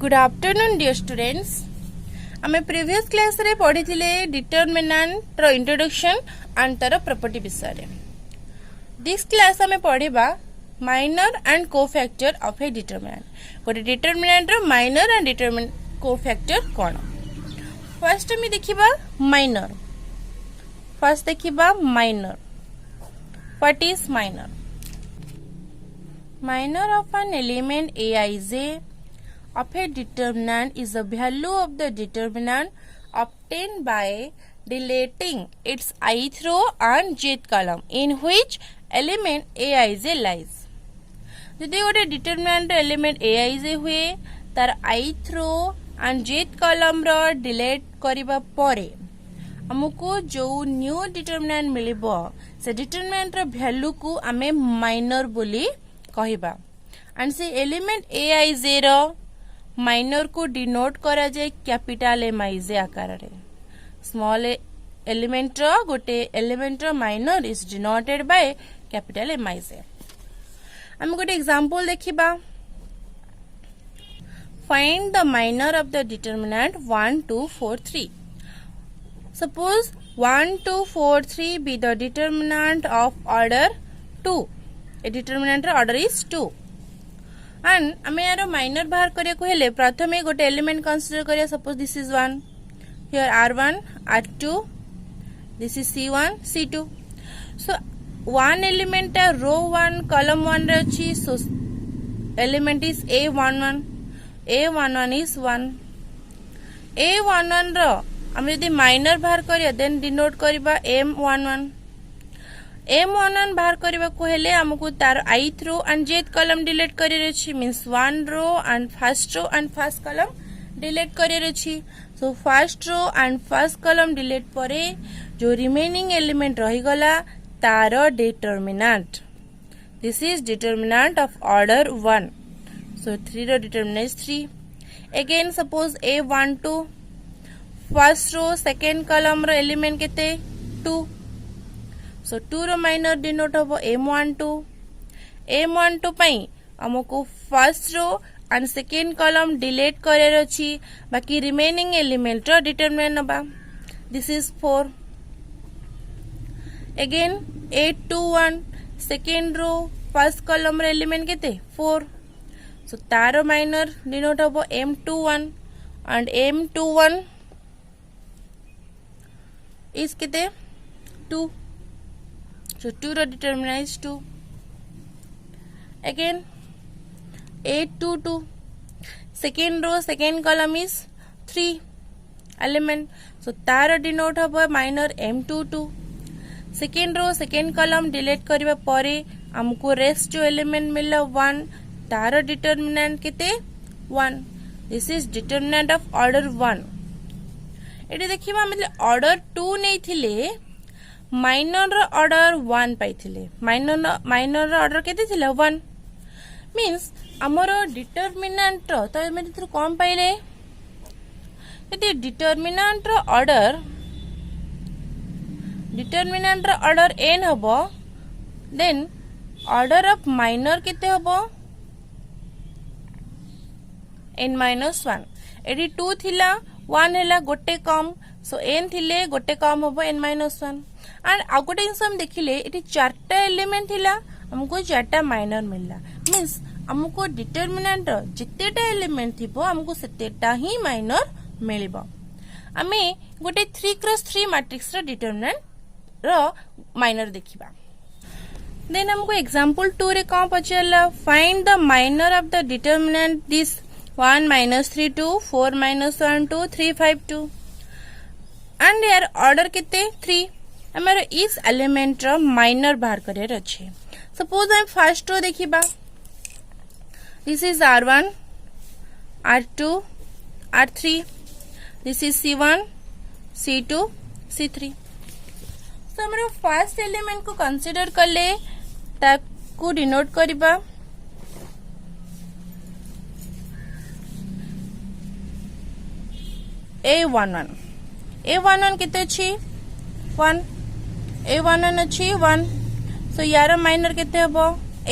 Good afternoon dear students. आमे previous class रे पढ़ी थिले डिटरमिनेंट रो इंट्रोडक्शन एंड तार प्रॉपर्टी विषय रे। दिस क्लास आमे पढ़िबा minor and cofactor of a determinant. गोटे डिटरमिनेंट रो माइनर एंड डिटरमिनेंट कोफैक्टर कोन। फर्स्ट में देखिबा माइनर। फर्स्ट देखिबा minor. What is minor? Minor of an element Aij of a determinant is the value of the determinant obtained by deleting its ith row and jth column in which element Aij lies. यदि गोटे determinant element Aij हुए तार ith row and jth column रो delete करिबा परे हमको जो new determinant मिलिबो से डिटरमिनेंट रो वैल्यू को आमे माइनर बोली कहिबा। एंड से एलिमेंट Aij रो माइनर को डिनोट करा जाए कैपिटल Mij आकार रे। स्मॉल एलिमेंट रो गोटे एलिमेंट रो minor is denoted by capital Mij। हम गोटे एग्जांपल देखिबा। Find the minor of the determinant 1 2 4 3। Suppose 1 2 4 3 be the determinant of order 2। A determinant order is 2 and आमे यार माइनर बाहर करिया को हेले प्रथमे गोटे एलिमेंट कंसीडर करिया। Suppose this is 1 here r1 r2 this is c1 c2। So one element row 1 column 1 रे अछि। सो element is a11 a11 is 1 a11 रो हम यदि माइनर बाहर करिया देन डिनोट करबा m11 m11 बाहर करबा को हेले हमको तार ith row and jth column delete करे अछि। Means 1 row and first column delete करे अछि। So first row and first column delete परे जो रिमेनिंग एलिमेंट रही गला तार determinant. This is determinant of order 1। So 3 रो determinant is 3। Again suppose a12 first row second column रो element केते 2। सो 2 रो माइनर डिनोट होबो m12 m12 पई हमको first row and second column delete करे अछि। बाकी रिमेनिंग एलिमेंट रो डिटरमिनेंट नबा। This is 4। Again 821 second row first column रो एलिमेंट केते 4। सो तारो माइनर डिनोट होबो m21 एंड m21 इज केते 2। So 2 रो determinant is 2। Again 822 second row second column is 3 element. So तार डिनोट हबो minor m22। Second row second column delete करबा परे हमको रेस्ट जो एलिमेंट मिलला 1 तार डिटरमिनेंट केते 1। This is determinant of order 1। Eighty देखिबा मतलब ऑर्डर 2 नै थिले माइनर ऑर्डर 1 पाइथिले। माइनर ऑर्डर केते थिला 1 मींस हमरो डिटरमिनेंट रो तो एमे थ्रू कम पाइले यदि डिटरमिनेंट रो ऑर्डर n हबो देन ऑर्डर ऑफ माइनर केते हबो n-1। एडी 2 थिला 1 हैला गोटे कम। सो n थिले गोटे कम हबो n-1। एंड आ गोटे जिनस हम देखिले एटी 4टा एलिमेंट थिला हमको 4टा माइनर मिलला। मींस हमको डिटरमिनेंट रो जितेटा एलिमेंट थिबो हमको सेतेटा ही माइनर मिलबो। आमे गोटे 3x3 मैट्रिक्स रो डिटरमिनेंट रो माइनर देखिबा। देन हमको एग्जांपल 2 रे का पचला। Find the minor of the determinant this 1 -3 2 4 -1 2 3 5 2 and यार ऑर्डर केते 3। हमारे इस एलिमेंट रो माइनर बाहर करे रछे। सपोज हम फर्स्ट रो देखिबा। This is r1 r2 r3 this is c1 c2 c3। सो हमरो फर्स्ट एलिमेंट को कंसीडर करले ताकू डिनोट करबा a11 केते अछि 1 a11 अछि 1। सो यार माइनर केते हबो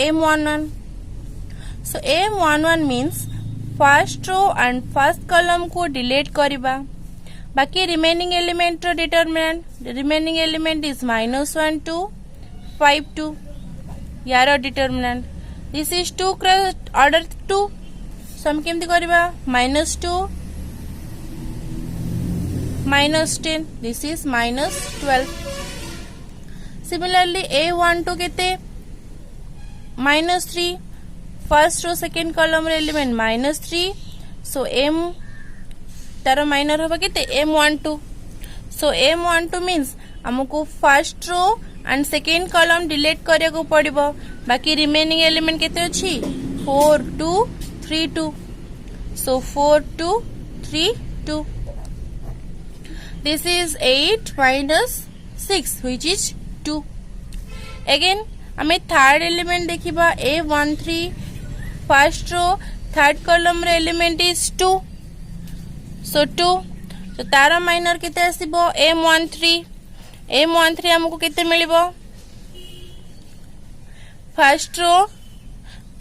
m11। So m11 means first row and first column को डिलीट करबा बाकी रिमेनिंग एलिमेंट रो डिटरमिनेंट रिमेनिंग एलिमेंट इज -1 2 5 2 यार determinant this is 2 order 2 so हम केमती करबा -2 -10 दिस इज -12 सिमिलरली A12 केते -3 फर्स्ट रो सेकेंड कॉलम रे एलिमेंट -3 सो m तार माइनर होबा केते M12 सो M12 मींस हमको first row and second column delete करिया को पड़िबो बाकी रिमेनिंग एलिमेंट केते अछि 4 2 3 2 सो 4 2 3 2 this is 8 minus 6 which is 2 again हमें थर्ड एलिमेंट देखिबा A13 first row third column रे एलिमेंट इज 2 सो 2 तो तारा माइनर केते आसीबो M13 हमको केते मिलिबो first row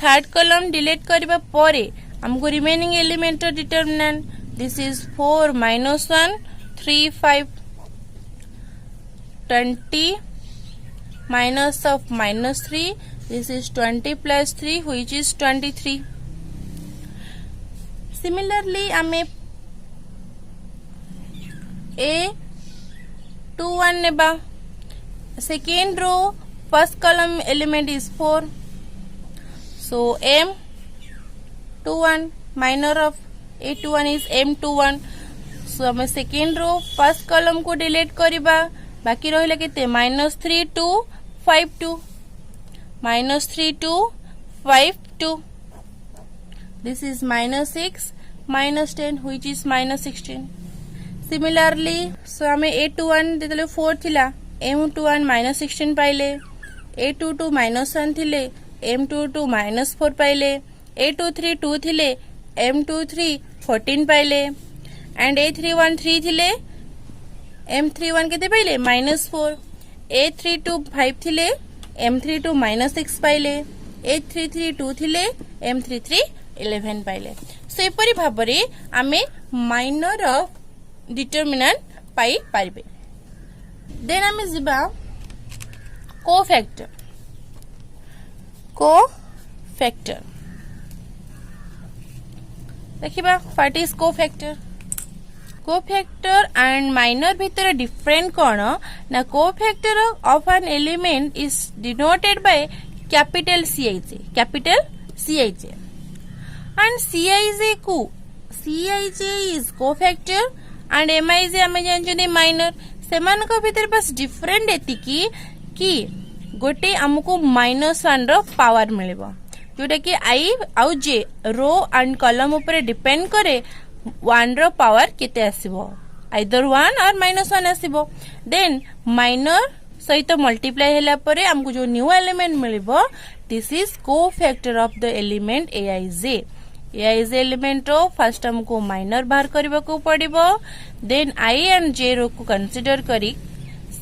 third column delete करबा परे हमको remaining element determinant this is 4 -1 3 5 20 minus of -3 this is 20 plus 3 which is 23 similarly हमें A21 नेबा second row first column element is 4 so M21 minor of A21 is M21 so हमें second row first column को delete करिबा बाकी रहिला केते -3 2 5 2 -3 2 5 2 this is -6 -10 which is -16 similarly so हमें A21 देतले 4 थिला M21 -16 पाइले A22 -1 थिले M22 -4 पाइले A23 2 थिले M23 14 पाइले एंड A31 3 थिले M31 केते पाइले -4 A32 5 थिले M32 -6 पाइले A33 2 थिले M33 11 पाइले सो एपरि भाबरे आमे माइनर ऑफ डिटरमिनेंट पाई पारिबे देन आमे जिबा कोफैक्टर देखिबा what is cofactor cofactor and minor भीतर डिफरेंट कोन ना cofactor of an element is denoted by capital CIJ and CIJ is cofactor and MIJ आमे जानछनी माइनर सेमान को भीतर बस डिफरेंट एतिकी कि गोटे हमको -1 रो पावर मिलेबो जोटा कि आई आउ जे रो एंड कॉलम ऊपर डिपेंड करे 1 रो पावर केते आसीबो आइदर 1 और -1 आसीबो देन माइनर सहित मल्टीप्लाई होला परे हमको जो न्यू एलिमेंट मिलिबो this is cofactor of the element AIJ element रो फर्स्ट हमको माइनर बाहर करबा को पड़िबो देन आई एंड जे रो को कंसीडर करी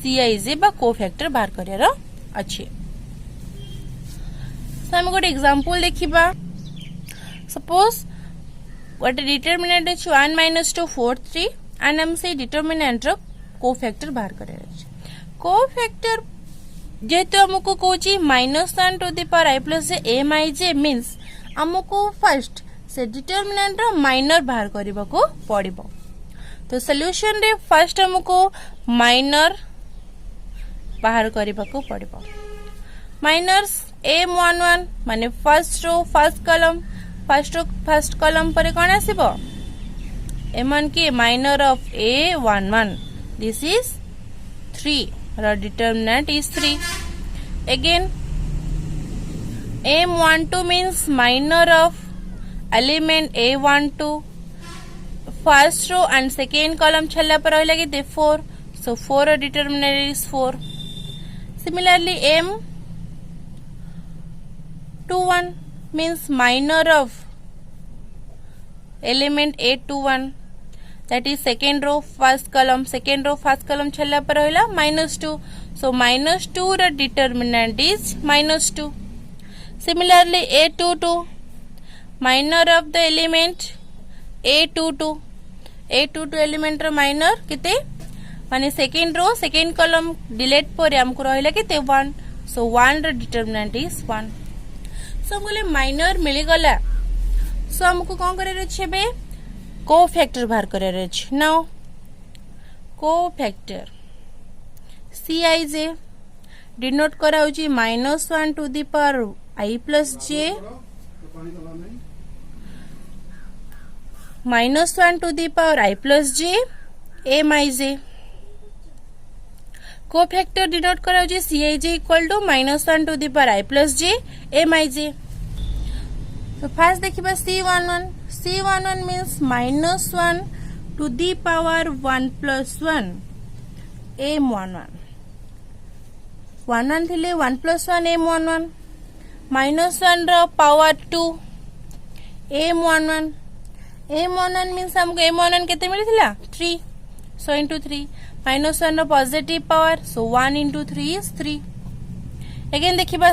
CIJ बा कोफैक्टर बाहर करियार अछि सो हम गोटे एग्जांपल देखिबा suppose what determinant is 1 -2 4 3 and हम से डिटरमिनेंट रो कोफैक्टर बाहर करियार अछि कोफैक्टर जेहेतु हमको कोची -1 to the power i plus MIJ means हमको फर्स्ट से डिटरमिनेंट रो माइनर बाहर करबा को पड़िबो तो सॉल्यूशन रे फर्स्ट हमको माइनर बाहर करबा को पड़िबो माइनर्स M11 माने फर्स्ट रो फर्स्ट कॉलम पर कोन आसीबो M1 के minor of A11 this is 3 रो determinant is 3 again M12 means minor of element A12 first row and second column छल्ला पर रहिला कि 4 so 4 determinant is 4 similarly M21 means minor of element A21 that is second row first column छल्ला पर रहिला -2 so -2 रो determinant is -2 Similarly, A22 minor of the element A22 A22 element रो minor केते माने second row second column delete पर हमको रहला केते 1 सो 1 रो डिटरमिनेंट इज 1 सो हमको माइनर मिली गला सो हमको कोन करे रे छबे कोफैक्टर बाहर करे रे छ नाउ कोफैक्टर Cij डिनोट करा होची -1 to the power I plus j -1 to the power I plus j mij cofactor denote करा होची Cij equal to -1 to the power I plus j mij तो फर्स्ट देखिबा C11 means -1 to the power 1 plus 1 m11 11 थिले 1 plus 1 m11 -1 रो power 2 m11 means हमको m11 केते मिलिथिला 3 so into 3 -1 रो positive power so 1 into 3 is 3 अगेन देखिबा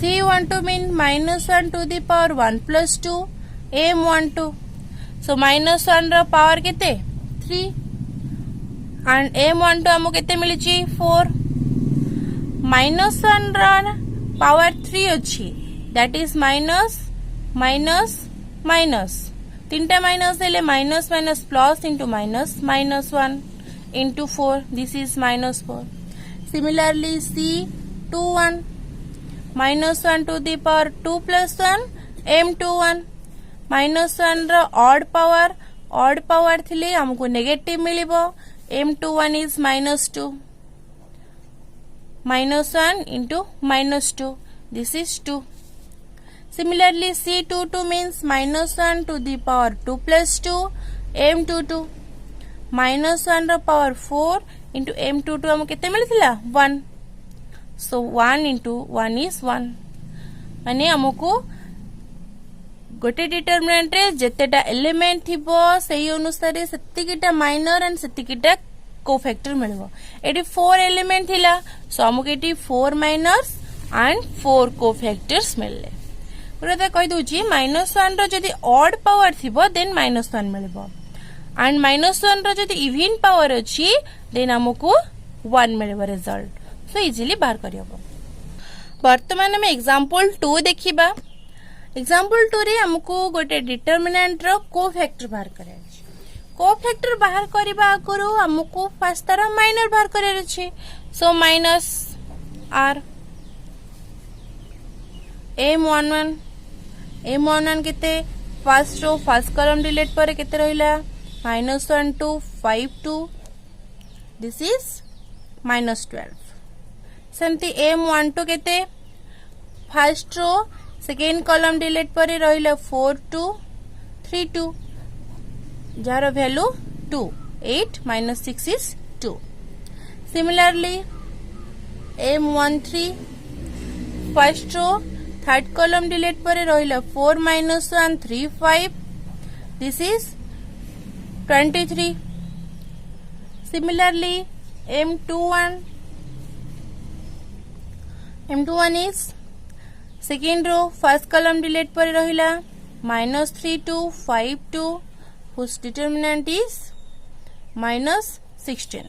C12 mean -1 to the power 1 plus 2 m12 so -1 रो पावर केते 3 and m12 हमको केते मिलिची 4 -1 रो पावर 3 अछि that is minus तीनटा माइनस देले minus plus into -1 into 4 this is -4 similarly C21 -1 to the power 2 plus 1 m21 -1 row odd power थिले हमको negative मिलिबो m21 is -2 -1 into -2 this is 2 similarly C22 means -1 to the power 2 plus 2 m22 -1 रो power 4 into m22 हमको केते मिलिथिला 1 so 1 into 1 is 1 माने हमको गोटे determinant रे जेतेटा element थिबो सेही अनुसार सेतिकिटा माइनर एंड सेतिकिटा कोफैक्टर मिलबो एटी 4 एलिमेंट थिला सो हमको एटी 4 माइनर्स एंड 4 कोफैक्टर्स मिलले पुराता कहि दोची -1 रो जदी ऑड पावर थिबो देन -1 मिलबो एंड -1 रो जदी इवन पावर अछि देन हमको 1 मिलबो रिजल्ट सो इजीली बाहर करियबो वर्तमान में एग्जांपल 2 देखिबा एग्जांपल 2 रे हमको गोटे डिटरमिनेंट रो कोफैक्टर बाहर करे अछि कोफैक्टर बाहर करबा करू हमको फर्स्ट तरह माइनर बाहर करे अछि सो -r m11 केते first row first column delete पर केते रहिला -1 to 5 to this is -12 सेमती m12 केते first row second column delete पर रहिला 4 to 3 2 जार value 2 8 -6 is 2 similarly m13 first row third column delete पर रहिला 4 -1 3 5 this is 23 similarly m21 is second row first column delete पर रहिला -3 to 5 2 whose determinant is -16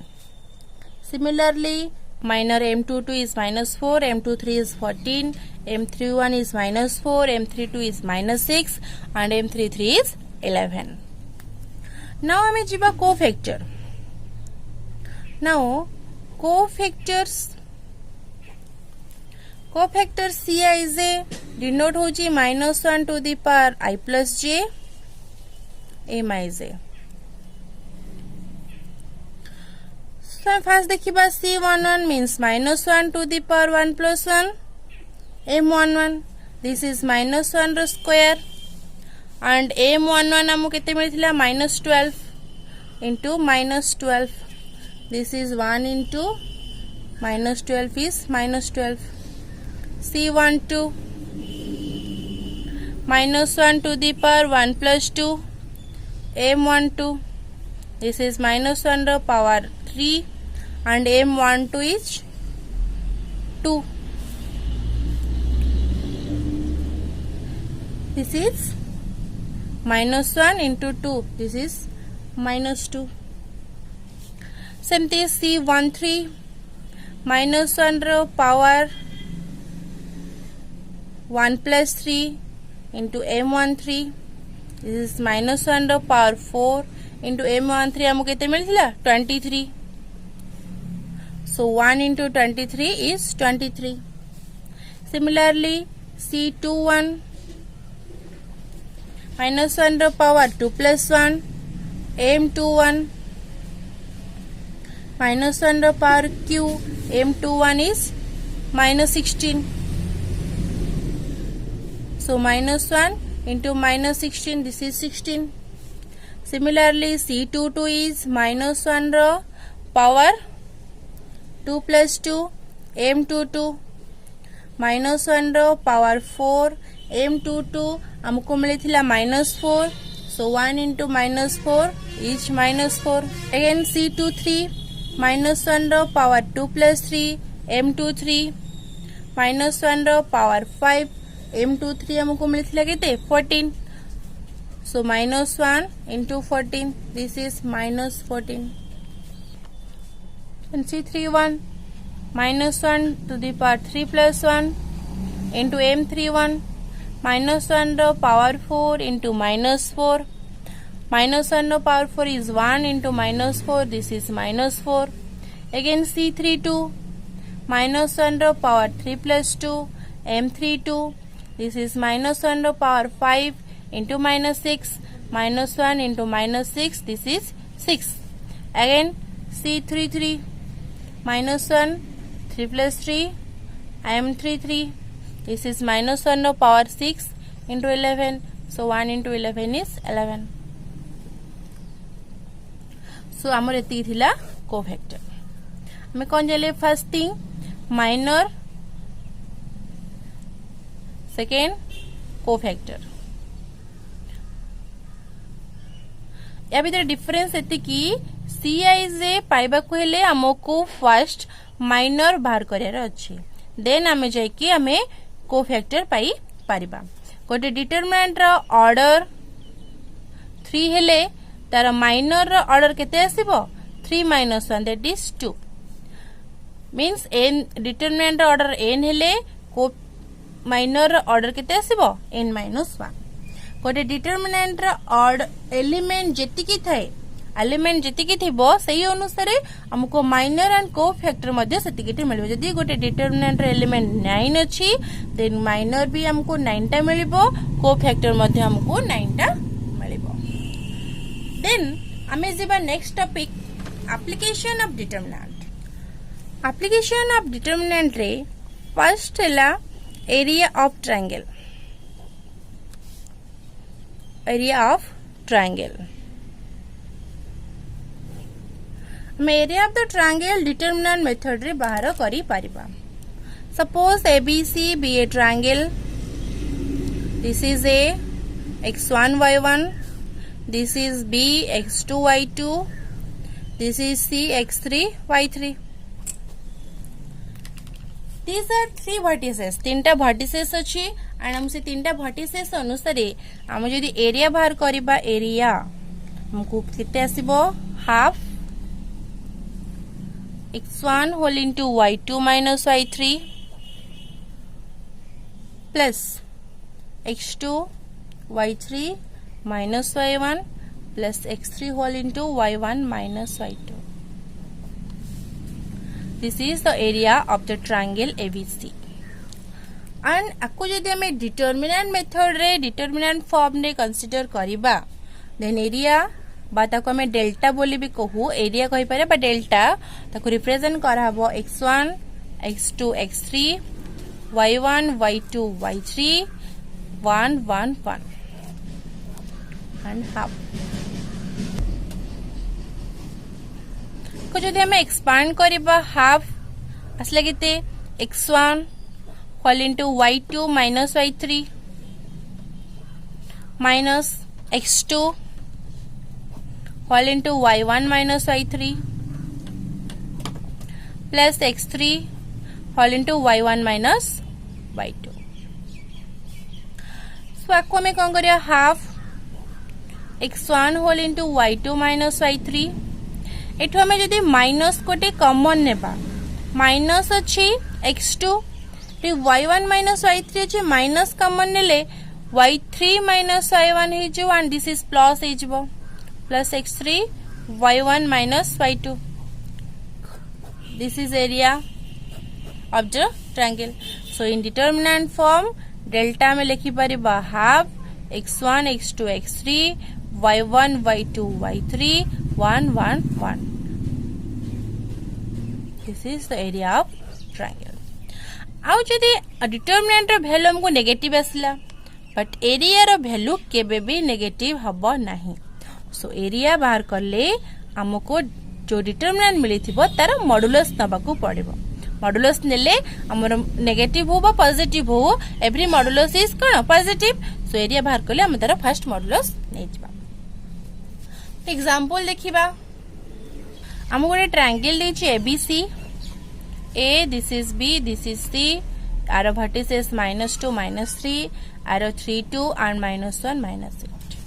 similarly minor m22 is -4 m23 is 14 m31 is -4 m32 is -6 and m33 is 11 now हमें जीवा cofactor now cofactor Cij denote होची -1 to the power I plus j mij so first देखिबा C11 means -1 to the power 1 plus 1 m11 this is -1 रो square and m11 हमको केते मिलिथिला -12 into -12 this is 1 into -12 is -12 C12 -1 to the power 1 plus 2 m12 this is -1 row power 3 and m12 is 2 this is minus 1 into 2, this is minus 2. सेमती C13 minus 1 row power 1 plus 3 into M13, this is minus 1 row power 4 into M13 हमको कितने मिलथिला 23. So 1 into 23 is 23. Similarly C21 minus 1 row power 2 plus 1 M21 minus 1 row power Q M21 is minus 16. So minus 1 into minus 16, this is 16. Similarly C22 is minus 1 row power 2 plus 2 M22 minus 1 row power 4 M22 हमको मिलथिला minus 4. So 1 into minus 4 is minus 4. Again C23 minus 1 row power 2 plus 3 M23 minus 1 row power 5 M23 हमको मिलथिला किते 14. So minus 1 into 14, this is minus 14. And C31 minus 1 to the power 3 plus 1 into M31 minus 1 row power 4 into minus 4. Minus 1 row power 4 is 1 into minus 4, this is minus 4. Again C32 minus 1 row power 3 plus 2 M32, this is minus 1 row power 5 into minus 6, minus 1 into minus 6, this is 6. Again C33 minus 1 3 plus 3 M33, this is minus 1 row power 6 into 11, so 1 into 11 is 11. So आमर एति थिला कोवेक्टर. हमें कौन जाले first thing minor, second कोवेक्टर. या भीतर difference एति कि सीआईजे पाइबा को हेले हमको फर्स्ट माइनर बाहर करियार अछि, देन आमे जाय कि हमें कोवेक्टर पाई पारिबा. गोटे डिटरमिनेंट रो ऑर्डर 3 हेले तार माइनर रो ऑर्डर केते आसीबो 3 minus 1, that is 2. Means n determinant रो ऑर्डर n हेले को माइनर रो ऑर्डर केते आसीबो n minus 1. गोटे डिटरमिनेंट रो ऑर्डर एलिमेंट जेतिकी थाए, एलिमेंट जेतिकी थिबो सही अनुसार हमको माइनर एंड कोफैक्टर मध्ये सेतिकीटी मिलबो. जदी गोटे डिटरमिनेंट रो एलिमेंट 9 अछि देन माइनर भी हमको 9 टा मिलबो, कोफैक्टर मध्ये हमको 9 टा मिलबो. देन हमें जेबा next topic application of determinant. Application of determinant रे फर्स्ट हैला area of triangle. Area of triangle हम area of the triangle determinant method रे बाहर करि परिबा. Suppose ABC be a triangle. This is A x1 y1, this is B x2 y2, this is C x3 y3. These are three vertices. तीनटा vertices अछि and हम से तीनटा vertices अनुसार हम जदि एरिया बाहर करिबा, एरिया हमको किते आसीबो half x1 whole into y2 minus y3 plus x2 y3 minus y1 plus x3 whole into y1 minus y2. This is the area of the triangle ABC. And आपको जदि हमें डिटरमिनेंट मेथड रे determinant form रे consider करिबा, then area बा ताको हमें delta बोली भी कहू, एरिया कहि पारे बा डेल्टा ताको रिप्रेजेंट कराबो x1 x2 x3 y1 y2 y3 1 1 1 and half. को जदि हमें एक्सपांड करिबा हाफ असले किते x1 whole into y2 minus y3 minus x2 whole into y1 minus y3 plus x3 whole into y1 minus y2. पाखु आम कौन करिया half x1 whole into y2 minus y3 एठु आम जदि माइनस गोटे कॉमन नेबा माइनस अच्छी x2 y1 माइनस y3 अच्छी माइनस कॉमन नेले y3 माइनस y1 हे जो एंड दिस इज प्लस हे जो plus x3 y1 minus y2 this is area of the triangle so in determinant form delta में लिखि परिबा half x1 x2 x3 y1 y2 y3 1 1 1 this is the area of triangle आउ जदि determinant रो value हमको negative आसला but area रो value केबे भी नेगेटिव हबो नाही सो एरिया बाहर करले हमको जो डिटरमिनेंट मिलिथिबो तार मॉडुलस नबाकू पड़िबो मॉडुलस नेले हमर नेगेटिव हो बा पॉजिटिव हो every modulus is cone positive so area बाहर करले हम तार फर्स्ट मॉडुलस नै जबा एग्जांपल देखिबा हम गोटे ट्रायंगल देछि ABC A this is B this is C आरो वर्टिसेस -2 -3 आरो 3 2 एंड -1 -8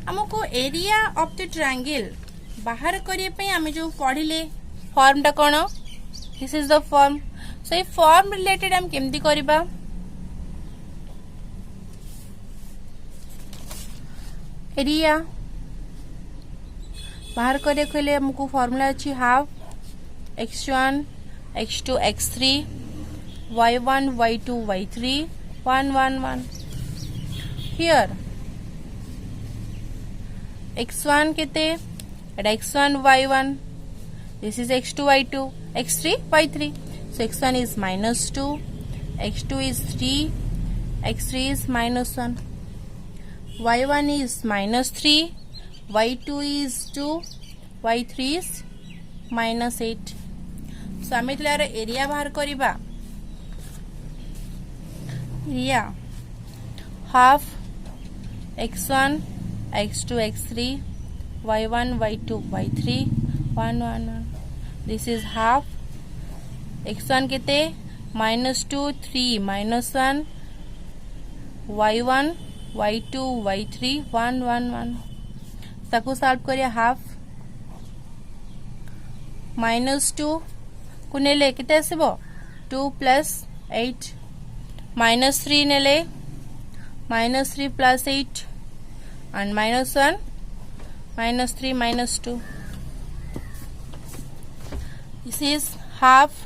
हमको एरिया ऑफ द ट्रायंगल बाहर करिए पे हमें जो पढ़िले फॉर्म टा कोन this is the form so ए फॉर्म रिलेटेड हम केमती करिबा एरिया बाहर करे खोले हमको फार्मूला अछि half x1 x2 x3 y1 y2 y3 1 1 1 here x1 केते एटा x1 y1 this is x2 y2 x3 y3 so x1 is -2 x2 is 3 x3 is -1 y1 is -3 y2 is 2 y3 is -8 so आमे तलार area बाहर करिबा area half x1 x2 x3 y1 y2 y3 1 1 1 this is half x1 केते -2 3 -1 y1 y2 y3 1 1 1 ताको solve करिया half -2 को नेले केते आसीबो 2 + 8 -3 नेले -3 + 8 and -1 -3 -2 this is half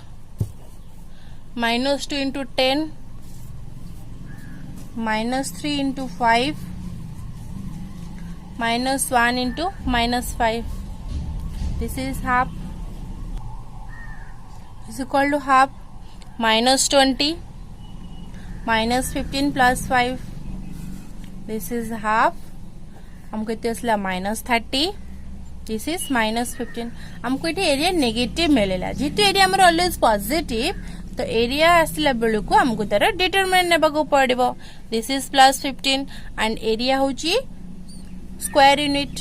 -2 into 10 -3 into 5 -1 into -5 this is half is equal to half -20 -15 + 5 this is half हमको इते असला -30 this is -15 हमको इते एरिया नेगेटिव मिलेला जेतु एरिया हमर ऑलवेज पॉजिटिव तो एरिया आसला बेलु को हमको तार डिटरमिनेंट नेबा को पड़िबो this is +15 and एरिया होची स्क्वायर यूनिट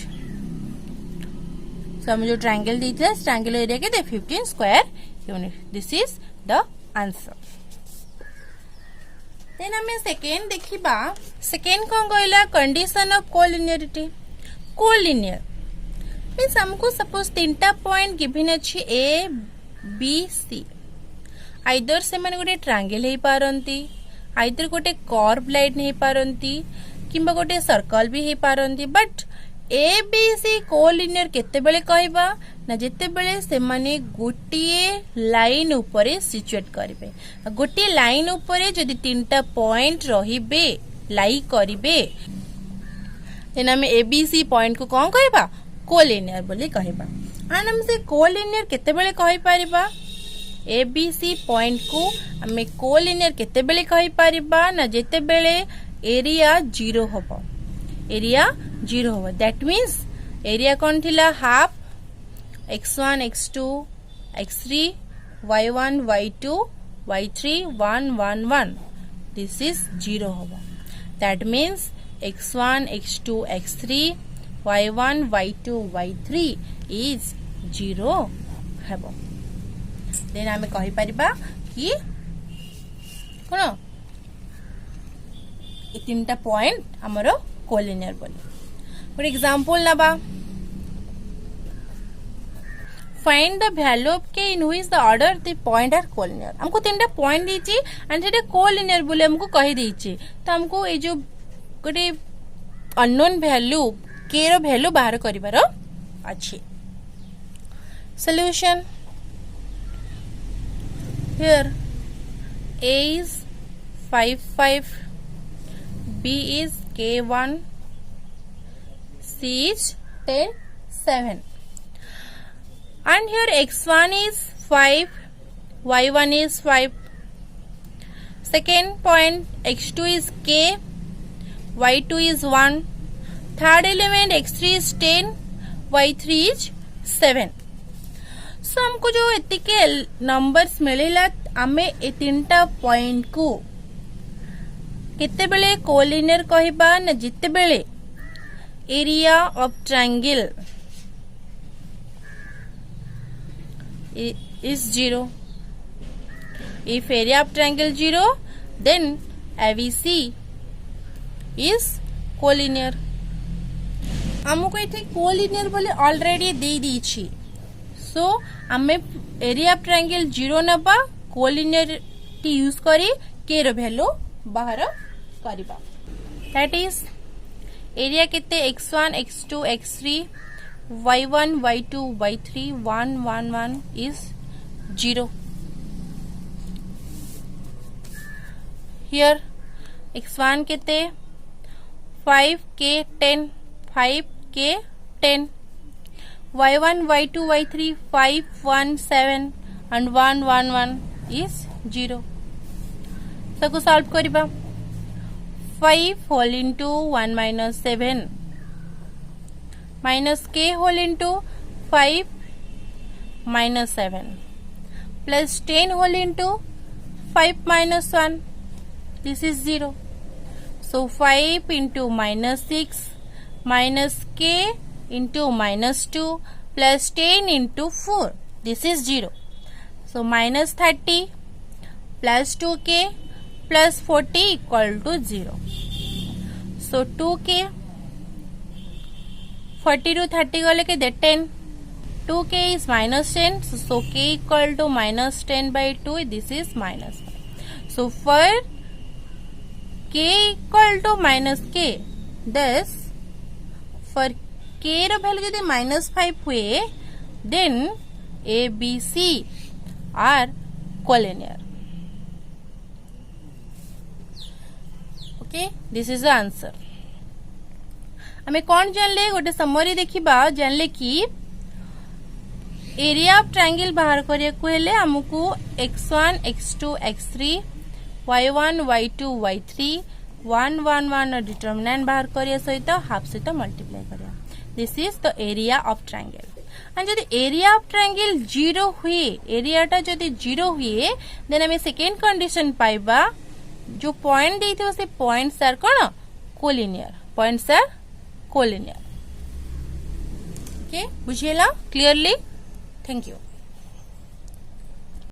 सो हम जो ट्रायंगल दीथे ट्रायंगल एरिया के 15 square unit this is the answer then हमें सेकेंड देखिबा सेकेंड कोन कहला condition of collinearity collinear means हमको सपोज तीनटा पॉइंट गिवन अछि ए बी सी आइदर से माने गोटे ट्रायंगल हे पारंती आइदर गोटे कर्व लाइन हे पारंती किंबा गोटे सर्कल भी हे पारंती but A B C collinear केते बेले कहबा ना जेते बेले से माने गोटिए लाइन ऊपरे सिचुएट करबे गोटिए लाइन ऊपरे जदी तीनटा पॉइंट रहिबे लाई करिवे देन हम ए बी सी पॉइंट को कोन कहबा कोलिनियर बोली कहबा आन हम से कोलिनियर केते बेले कहि परिबा ए बी सी पॉइंट को हमें कोलिनियर केते बेले कहि परिबा ना जेते बेले एरिया 0 होबो एरिया 0 होबो दैट मींस एरिया कोन थिला half x1 x2 x3 y1 y2 y3 1 1 1 this is 0 होबो that means x1 x2 x3 y1 y2 y3 is 0 हेबो देन हमें कहि परिबा कि कोन ए तीनटा पॉइंट हमर कोलिनियर बोली गोटे एग्जांपल नबा find the value of k in which the order the point are collinear हमको तीनटा पॉइंट दीची एंड सेटा कोलिनियर बोले हमको कहि दीची तो हमको ए जो गोटे अननोन वैल्यू के रो वैल्यू बाहर करिवार अछि solution here a is 5 b is k1 c is 10 7 and here x1 is 5 y1 is 5 second point x2 is k y2 is 1 third element x3 is 10 y3 is 7 सो हमको जो एतिके numbers मिलेला आमे ए तीनटा point को केते बेले कोलिनियर कहिबा न जिते बेले area of triangle is 0 if area of triangle 0 then ABC is collinear हमको इथे कोलिनियर बोले ऑलरेडी दे दीची सो आमे एरिया ऑफ ट्रायंगल 0 नबा कोलिनियर टी यूज करी के रो वैल्यू बाहर करबा दैट इज एरिया केते x1 x2 x3 y1 y2 y3 1 1 1 is 0 here x1 केते 5k 10 5k 10 y1 y2 y3 5 1 7 and 1 1 1 is 0 सबको सॉल्व करिबा 5 whole into 1 minus 7 minus k whole into 5 minus 7 plus 10 whole into 5 minus 1 this is 0 so 5 into minus 6 minus k into minus 2 plus 10 into 4 this is 0 so minus 30 plus 2k plus 40 equal to 0 so 2k 40 to 30 gale ke 10 2k is minus 10 so k equal to minus 10 by 2 this is minus 5 so for k equal to minus k thus for k रो value यदि -5 हुए then A B C are collinear okay this is the answer हमें कौन जानले गोटे summary देखिबा जानले कि एरिया ऑफ ट्रायंगल बाहर करिया को हेले हमकु x1 x2 x3 y1 y2 y3 1 1 1 determinant बाहर करिया सहित हाफ सहित मल्टीप्लाई करिया this is the area of triangle and जदि एरिया ऑफ ट्रायंगल 0 हुए एरिया टा जदि 0 हुए देन हमें सेकेंड कंडीशन पाइबा जो पॉइंट देइथिबो से पॉइंट्स आर कोन collinear points are collinear okay बुझियला क्लियरली थैंक यू